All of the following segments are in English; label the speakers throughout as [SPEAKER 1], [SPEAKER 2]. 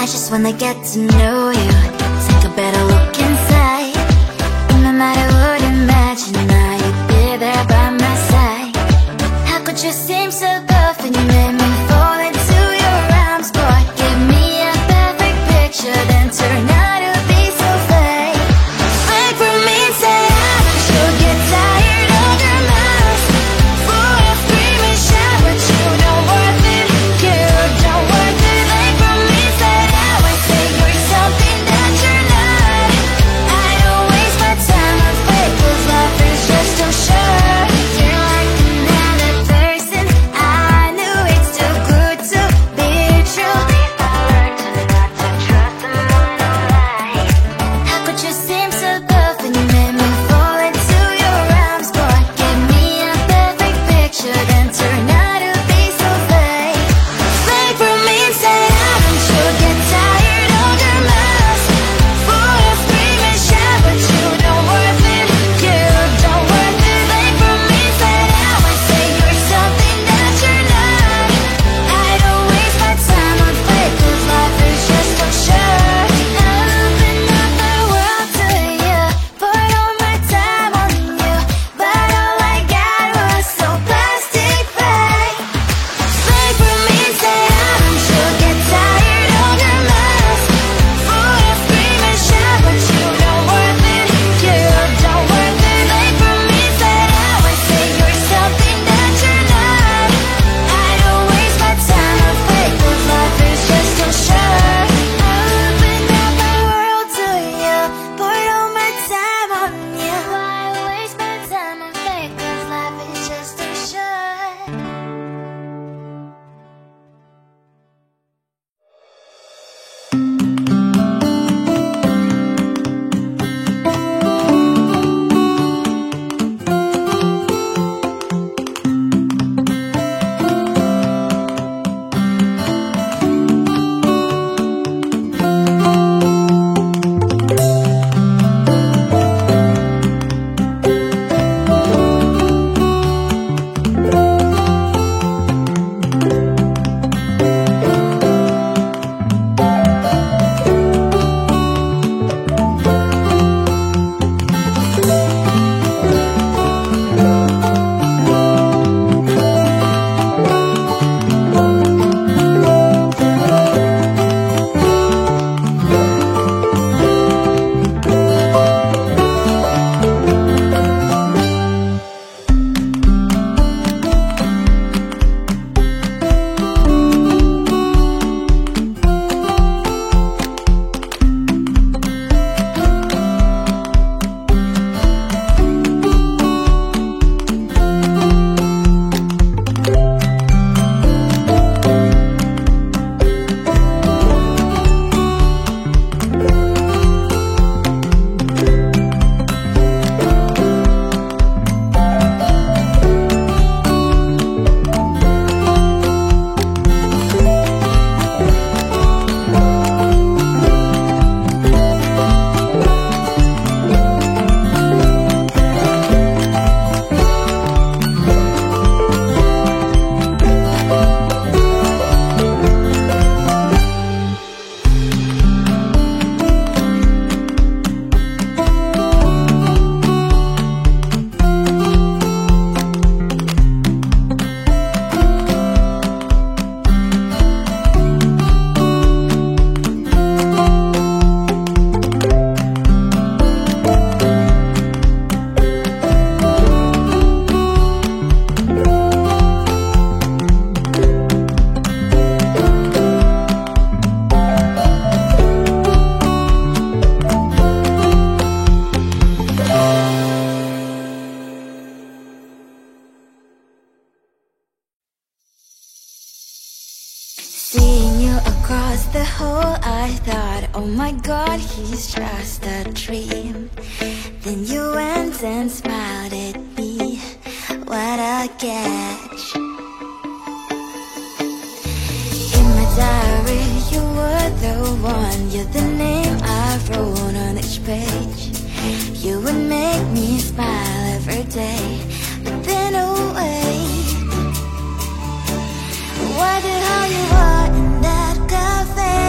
[SPEAKER 1] I just wanna get to know you, take a better look inside. No matter what, imagine now you'd be there by my side. How could you seem so good when you made me fall into your arms, boy? Give me a perfect picture, then turn out to be so fake. Fake for me, say I don't you get tired of your mouth. Full of scream and shout, but you don't worth it. You don't worth it. Fake for me, say I would say you're something that you're not. I don't waste my time on fake, 'cause life is just too short. You're like another person. I knew it's too good to be true. I learned to not to trust them on no lie. How could you seem so good when you made me fall into your arms, boy? Give me a perfect picture, then turn out to be so fake. Fake for me and say, how don't you get tired of your mouth? Full of scream and shout, but you don't worth it. You don't worth it. Fake for me, say I would say you're something that you're not. I don't waste my time on fake, 'cause life is just too short. I open up the world to you, put all my time on you, but all I got was so plastic fake. Fake for me, say how don't you get tired of your mouth? Full of scream and shout, but you don't worth it. You don't worth it. Fake for me, say I would say you're something that you're not. I don't waste my time on fake, 'cause life is just too short. I open up the world to you, put all my time on you. Why waste my time on fake, 'cause life is just too short. Seeing you across the hall, I thought, oh my God, he's just a dream. Then you went and smiled at me, what a catch. In my diary, you were the one, you're the name I wrote on each page. You would make me smile every day, but then away. Why the hell you are in that cafe?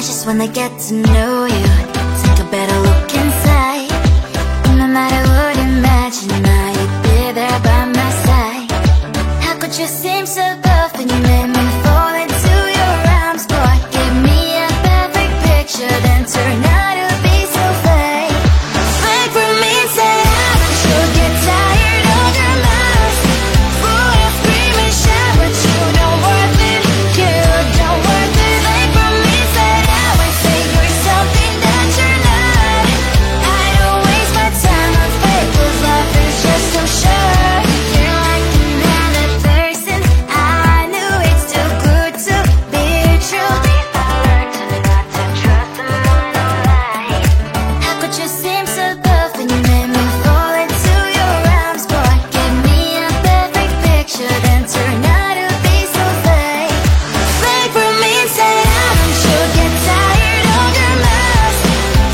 [SPEAKER 1] I just wanna get to know you, take a better look inside. No matter what, imagine I'd be there by my side. How could you seem so good when you made me fall into your arms? Boy, give me a perfect picture, then turn out to be so fake. Wait for me, say I should get tired of your lies. Full of scream and shout, but you don't worth it, you don't worth it. Wait for me, say I would say you're something that you're not. I don't waste my time on fake, 'cause life is just so short. You're like another person, I knew it's too good to be true. I learned not to trust someone no lie. How could you seem so good when you made me fall into your arms? Boy, give me a perfect picture, then turn out to be so fake. Wait for me, say I should get tired of your lies.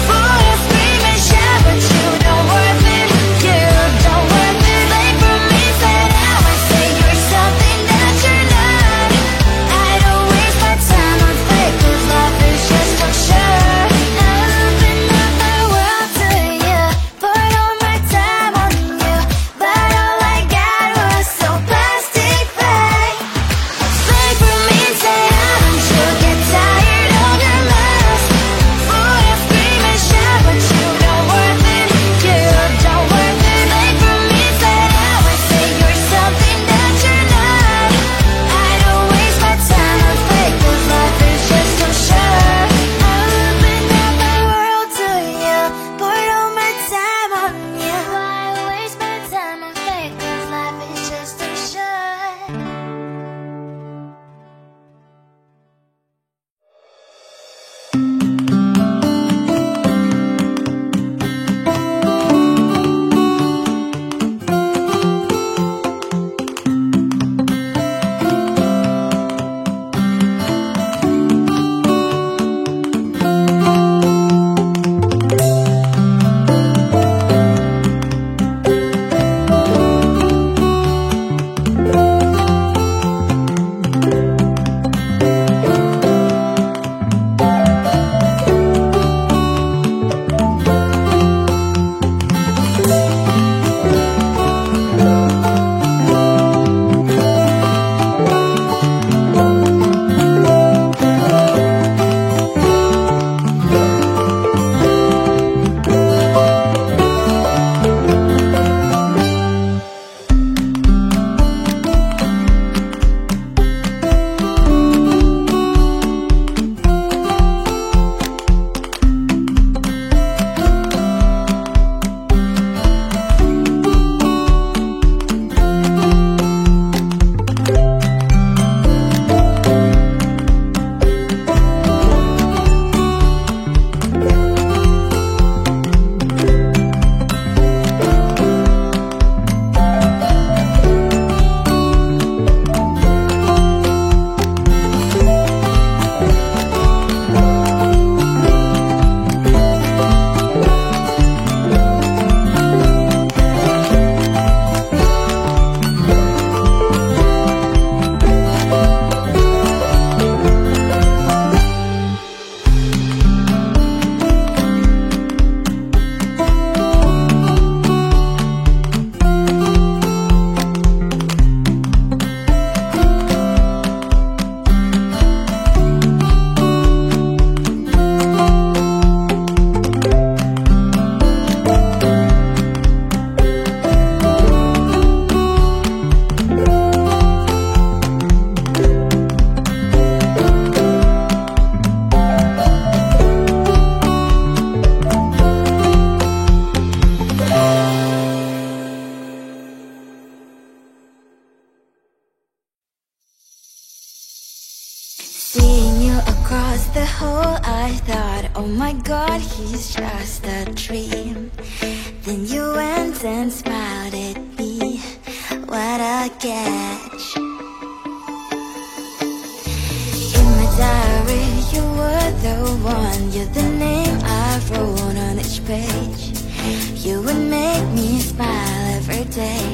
[SPEAKER 1] Full of scream and shout, but you don't worth it, you don't worth it. Wait for me, say I would say you're something that you're not. I don't waste my time on fake, 'cause life is just so short. I open up my world to you, poured all my time on you, but all I got was so plastic fake. Wait for me, say I should get tired of your lies. Full of scream and shout, but you don't worth it, you don't worth it. Wait for me, say I would say you're something that you're not. I don't waste my time on fake, 'cause life is just so short. I opened up my world to you, poured all my time on you. Why waste my time on fake, 'cause life is just so short. Seeing you across the hall, I thought, oh my God, he's just a dream. Then you went and smiled at me, what a catch. In my diary, you were the one, you're the name I wrote on each page. You would make me smile every day.